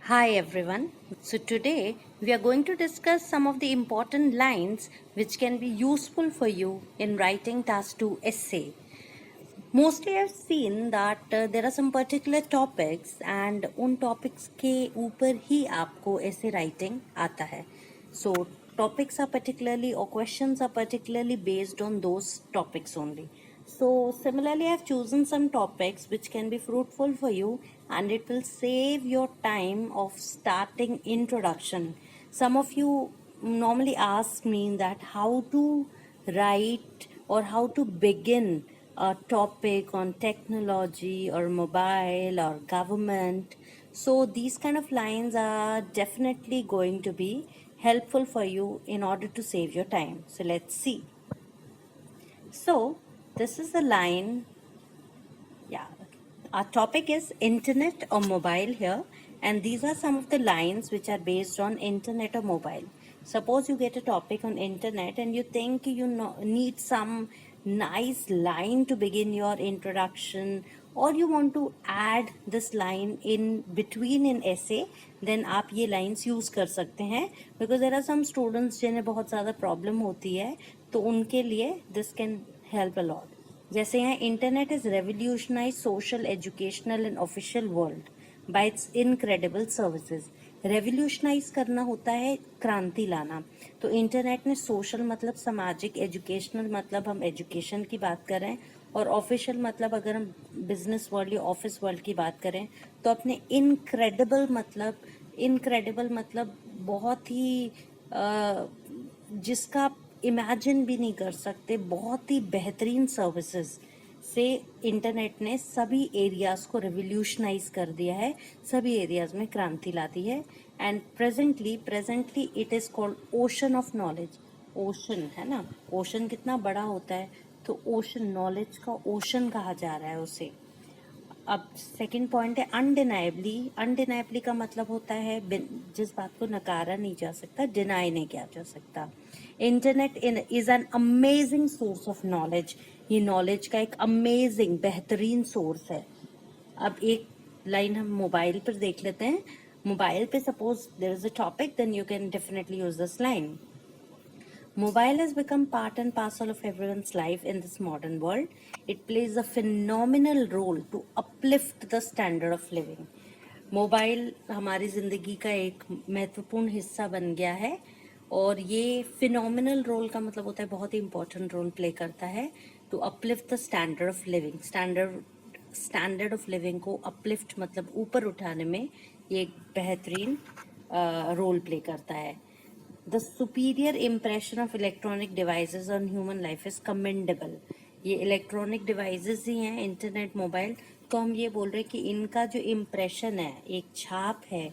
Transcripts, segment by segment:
Hi everyone. So today we are going to discuss some of the important lines which can be useful for you in writing task 2 essay. Mostly I've seen that there are some particular topics and उन topics के ऊपर ही आपको essay writing आता है. So topics are particularly or questions are particularly based on those topics only. So similarly I've chosen some topics which can be fruitful for you and it will save your time of starting introduction. Some of you normally ask me that how to write or how to begin a topic on technology or mobile or government. So these kind of lines are definitely going to be helpful for you in order to save your time. So let's see. So this is the line. Yeah, our topic is internet or mobile here, and these are some of the lines which are based on internet or mobile. Suppose you get a topic on internet and you think need some nice line to begin your introduction, or you want to add this line in between in essay, then आप ये lines use कर सकते हैं, because there are some students जिन्हें बहुत ज़्यादा problem होती है, तो उनके लिए this can help a lot. जैसे यहाँ internet is revolutionise social educational and official world by it's incredible services. Revolutionise करना होता है क्रांति लाना. तो इंटरनेट ने सोशल मतलब सामाजिक, एजुकेशनल मतलब हम एजुकेशन की बात करें, और ऑफिशियल मतलब अगर हम बिजनेस वर्ल्ड या ऑफिस वर्ल्ड की बात करें तो अपने इनक्रेडिबल मतलब बहुत ही जिसका इमेजिन भी नहीं कर सकते, बहुत ही बेहतरीन सर्विसेज से इंटरनेट ने सभी एरियाज को रिवोल्यूशनाइज कर दिया है, सभी एरियाज में क्रांति ला दी है. And presently it is called ocean of knowledge. Ocean है ना, ओशन कितना बड़ा होता है, तो ओशन, नॉलेज का ओशन कहा जा रहा है उसे. अब सेकंड पॉइंट है अनडिनाइबली. अनडिनाइबली का मतलब होता है जिस बात को नकारा नहीं जा सकता, डिनाई नहीं किया जा सकता. Internet is an amazing source of knowledge. ये नॉलेज का एक अमेजिंग बेहतरीन सोर्स है. अब एक लाइन हम मोबाइल पर देख लेते हैं. मोबाइल पे suppose there is a topic, then you can definitely use this line. Mobile has become part and parcel of everyone's life in this modern world. It plays a phenomenal role to uplift the standard of living. Mobile हमारी ज़िंदगी का एक महत्वपूर्ण हिस्सा बन गया है, और ये फिनोमिनल रोल का मतलब होता है बहुत ही इम्पोर्टेंट रोल प्ले करता है to uplift the standard of living. Standard of living को अपलिफ्ट मतलब ऊपर उठाने में ये एक बेहतरीन रोल प्ले करता है. The superior impression of electronic devices on human life is commendable. ये इलेक्ट्रॉनिक डिवाइसेस ही हैं, इंटरनेट, मोबाइल, तो हम ये बोल रहे हैं कि इनका जो इम्प्रेशन है, एक छाप है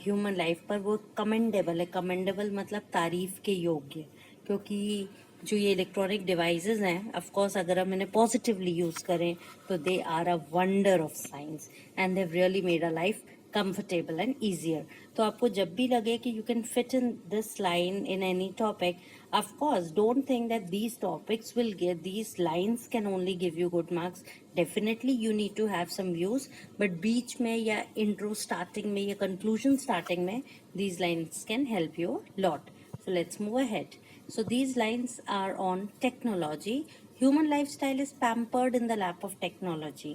ह्यूमन लाइफ पर, वो कमेंडेबल है. कमेंडेबल मतलब तारीफ के योग्य, क्योंकि जो ये इलेक्ट्रॉनिक डिवाइसेस हैं, ऑफ कोर्स अगर हम इन्हें पॉजिटिवली यूज़ करें तो they are a wonder of science and they've really made a life comfortable and easier. तो आपको जब भी लगे कि you can fit in this line in any topic, of course don't think that these lines can only give you good marks. Definitely you need to have some views, but बीच में या intro starting में या conclusion starting में these lines can help you a lot. So let's move ahead. So these lines are on technology. Human lifestyle is pampered in the lap of technology.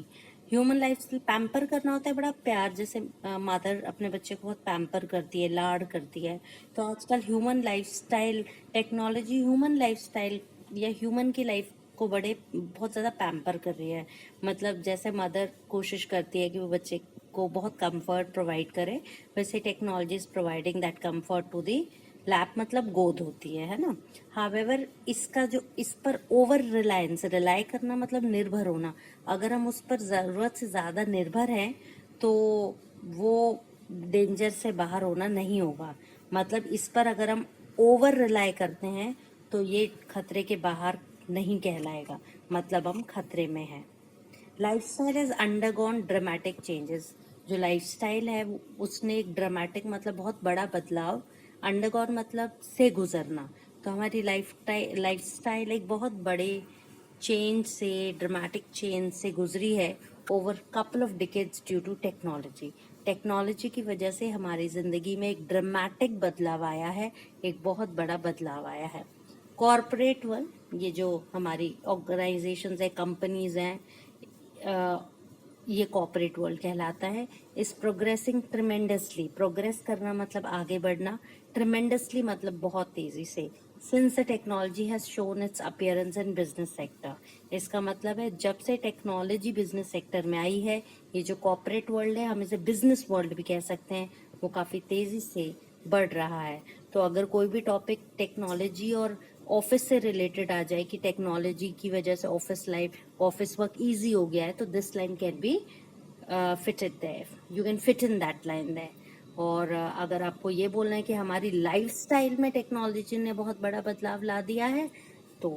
Human life pamper करना होता है बड़ा प्यार, जैसे mother अपने बच्चे को बहुत पैम्पर करती है, लाड करती है. तो आजकल human lifestyle, technology human lifestyle या ह्यूमन की लाइफ को बहुत ज़्यादा पैम्पर कर रही है. मतलब जैसे मदर कोशिश करती है कि वो बच्चे को बहुत कंफर्ट प्रोवाइड करे, वैसे technology is providing that comfort to the lap, मतलब गोद होती है ना. हावेवर इसका जो इस पर ओवर रिलायंस, रिलाई करना मतलब निर्भर होना, अगर हम उस पर ज़रूरत से ज़्यादा निर्भर हैं तो वो डेंजर से बाहर होना नहीं होगा. मतलब इस पर अगर हम ओवर रिलाई करते हैं तो ये खतरे के बाहर नहीं कहलाएगा, मतलब हम खतरे में हैं. Lifestyle has undergone dramatic changes. जो लाइफस्टाइल है उसने एक ड्रामेटिक मतलब बहुत बड़ा बदलाव, अंडरगॉन मतलब से गुजरना. तो हमारी लाइफस्टाइल एक बहुत बड़े चेंज से, ड्रामेटिक चेंज से गुजरी है over couple of decades due to technology. Technology की वजह से हमारी ज़िंदगी में एक ड्रामेटिक बदलाव आया है, एक बहुत बड़ा बदलाव आया है। कॉरपोरेट वर्ल्ड, ये जो हमारी ऑर्गेनाइजेशंस है, कंपनीज हैं, ये कॉर्पोरेट वर्ल्ड कहलाता है, इस प्रोग्रेसिंग ट्रिमेंडसली, प्रोग्रेस करना मतलब आगे बढ़ना, ट्रिमेंडसली मतलब बहुत तेजी से, since the technology has shown it's appearance in business sector. इसका मतलब है जब से टेक्नोलॉजी बिजनेस सेक्टर में आई है, ये जो कॉर्पोरेट वर्ल्ड है, हम इसे बिजनेस वर्ल्ड भी कह सकते हैं, वो काफी तेजी से बढ़ रहा है। तो अगर कोई भी टॉपिक टेक्नोलॉजी और ऑफिस से रिलेटेड आ जाए कि टेक्नोलॉजी की वजह से office life, office work easy हो गया है, तो this line can be fitted there, you can fit in that line there. और अगर आपको ये बोलना है कि हमारी लाइफस्टाइल में टेक्नोलॉजी ने बहुत बड़ा बदलाव ला दिया है, तो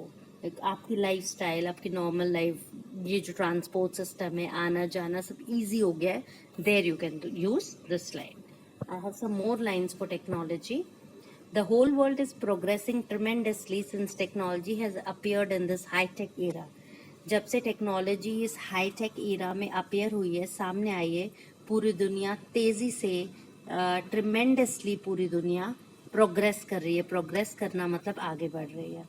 आपकी लाइफस्टाइल, आपकी नॉर्मल लाइफ, ये जो ट्रांसपोर्ट सिस्टम है, आना जाना सब इजी हो गया है, there you can use this line. I have some more lines for technology. The whole world is progressing tremendously since technology has appeared in this high-tech era. जब से टेक्नोलॉजी इस हाई-टेक era में appear हुई है, सामने आई है, पूरी दुनिया तेजी से ट्रिमेंडसली पूरी दुनिया प्रोग्रेस कर रही है। प्रोग्रेस करना मतलब आगे बढ़ रही है।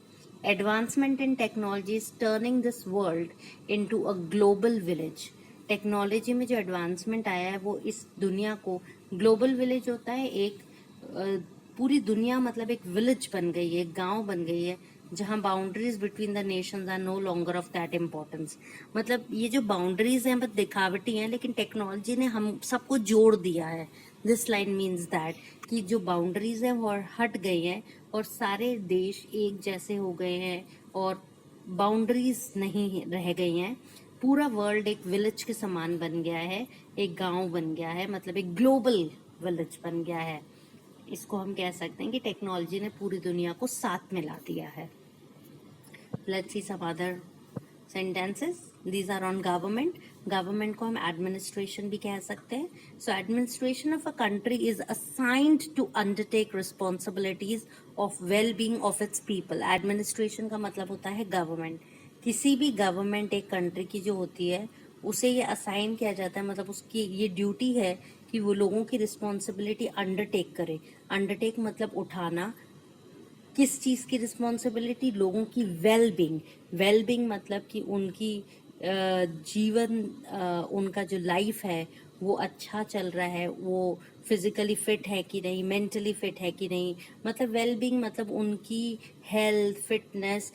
Advancement in technology is turning this world into a global village. Technology में जो एडवांसमेंट आया है वो इस दुनिया को, ग्लोबल विलेज होता है एक पूरी दुनिया, मतलब एक विलेज बन गई है, एक गांव बन गई है, जहां boundaries between the nations are no longer of that importance. मतलब ये जो बाउंड्रीज हैं बस दिखावटी हैं, लेकिन टेक्नोलॉजी ने हम सबको जोड़ दिया है। दिस लाइन मीन्स दैट कि जो बाउंड्रीज हैं वो हट गई हैं और सारे देश एक जैसे हो गए हैं और बाउंड्रीज नहीं रह गई हैं। पूरा वर्ल्ड एक विलेज के समान बन गया है, एक गांव बन गया है, मतलब एक ग्लोबल विलेज बन गया है। इसको हम कह सकते हैं कि टेक्नोलॉजी ने पूरी दुनिया को साथ में ला दिया है। Let's see some other sentences. These are on government. Government को हम एडमिनिस्ट्रेशन भी कह सकते हैं। So administration of a country is assigned to undertake responsibilities of well being of its people. Administration का मतलब होता है गवर्नमेंट। किसी भी गवर्नमेंट एक कंट्री की जो होती है उसे ये असाइन किया जाता है, मतलब उसकी ये ड्यूटी है कि वो लोगों की रिस्पॉन्सिबिलिटी अंडरटेक करे। अंडरटेक मतलब उठाना। किस चीज़ की रिस्पॉन्सिबिलिटी? लोगों की वेल बींग। वेल बींग मतलब कि उनकी जीवन, उनका जो लाइफ है वो अच्छा चल रहा है, वो फिजिकली फिट है कि नहीं, मेंटली फिट है कि नहीं। मतलब वेल बींग मतलब उनकी हेल्थ, फिटनेस,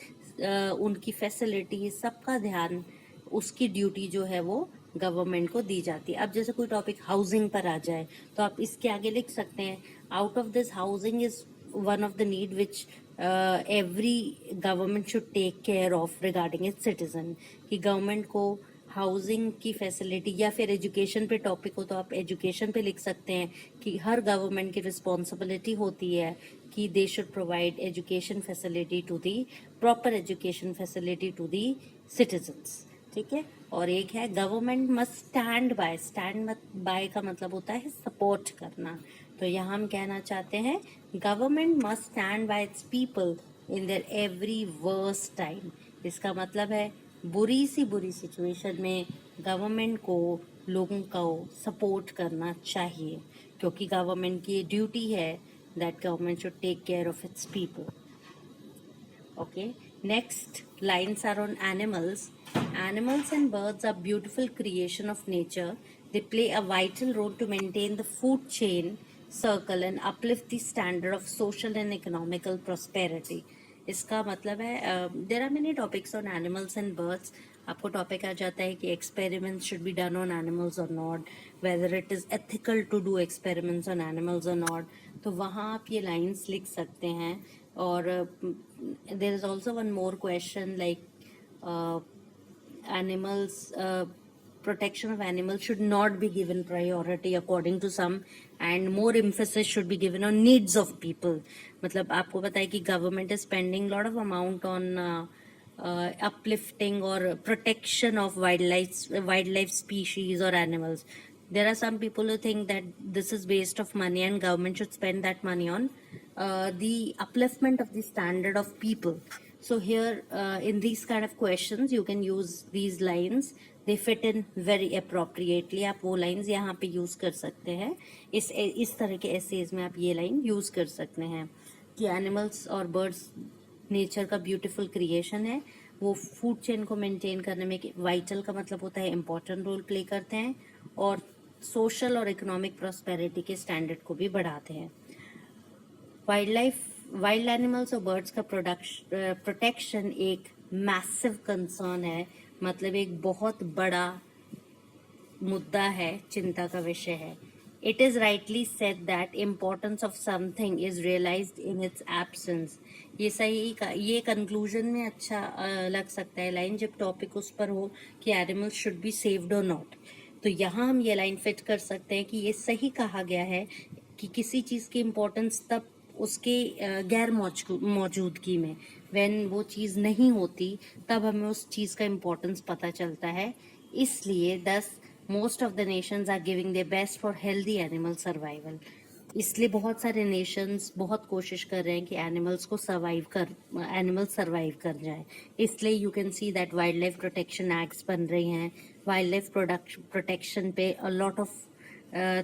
उनकी फैसिलिटी, सबका ध्यान, उसकी ड्यूटी जो है वो गवर्नमेंट को दी जाती है। अब जैसे कोई टॉपिक हाउसिंग पर आ जाए तो आप इसके आगे लिख सकते हैं, out of this housing is one of the need which every government should take care of regarding its citizen. कि गवर्नमेंट को हाउसिंग की फैसिलिटी, या फिर एजुकेशन पे टॉपिक हो तो आप एजुकेशन पे लिख सकते हैं कि हर गवर्नमेंट की रिस्पॉन्सिबिलिटी होती है कि they should provide education facility to the, proper education facility to the citizens. ठीक है। और एक है government must stand by. Stand by का मतलब होता है सपोर्ट करना। तो यहाँ हम कहना चाहते हैं government must stand bye it's people in their every worst time. इसका मतलब है बुरी सिचुएशन में गवर्नमेंट को लोगों को सपोर्ट करना चाहिए, क्योंकि गवर्नमेंट की ड्यूटी है that government should take care of its people. Okay, next lines are on animals. Animals and birds are beautiful creation of nature. They play a vital role to maintain the food chain circle and uplift the standard of social and economical prosperity. इसका मतलब है there are many topics on animals and birds. आपको topic आ जाता है कि experiments should be done on animals or not, whether it is ethical to do experiments on animals or not. तो वहाँ आप ये lines लिख सकते हैं। और there is also one more question like animals, protection of animals should not be given priority according to some, and more emphasis should be given on needs of people. मतलब आपको पता है कि government is spending lot of amount on uplifting or protection of wildlife species or animals. There are some people who think that this is waste of money and government should spend that money on the upliftment of the standard of people. So here in these kind of questions you can use these lines. They fit in very appropriately. आप वो lines यहाँ पे use कर सकते हैं. इस तरह के essays में आप ये line use कर सकते हैं कि animals और birds नेचर का ब्यूटीफुल क्रिएशन है. वो फूड चेन को मेंटेन करने में वाइटल का मतलब होता है इम्पोर्टेंट रोल प्ले करते हैं और सोशल और इकोनॉमिक प्रॉस्पेरिटी के स्टैंडर्ड को भी बढ़ाते हैं. वाइल्ड एनिमल्स और बर्ड्स का प्रोटेक्शन एक मैसिव कंसर्न है. मतलब एक बहुत बड़ा मुद्दा है, चिंता का विषय है. It is rightly said that importance of something is realized in its absence. ये कंक्लूजन में अच्छा लग सकता है लाइन जब टॉपिक उस पर हो कि एनिमल्स शुड बी सेव्ड और नॉट. तो यहाँ हम ये लाइन फिट कर सकते हैं कि ये सही कहा गया है कि किसी चीज़ की इम्पोर्टेंस तब उसके गैर मौजूदगी में, व्हेन वो चीज़ नहीं होती तब हमें उस चीज़ का इम्पोर्टेंस पता चलता है. इसलिए thus most of the nations are giving their best for healthy animal survival. इसलिए बहुत सारे नेशंस बहुत कोशिश कर रहे हैं कि एनिमल्स सर्वाइव कर जाए. इसलिए you can see that wild life protection acts बन रही हैं. वाइल्ड लाइफ प्रोटेक्शन पे a lot of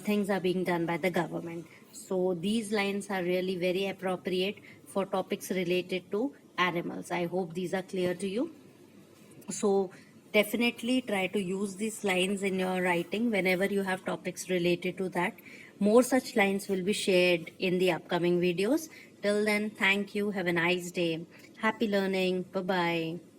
things are being done by the government. So these lines are really very appropriate for topics related to animals. I hope these are clear to you. So definitely try to use these lines in your writing whenever you have topics related to that. More such lines will be shared in the upcoming videos. Till then, thank you. Have a nice day. Happy learning. Bye-bye.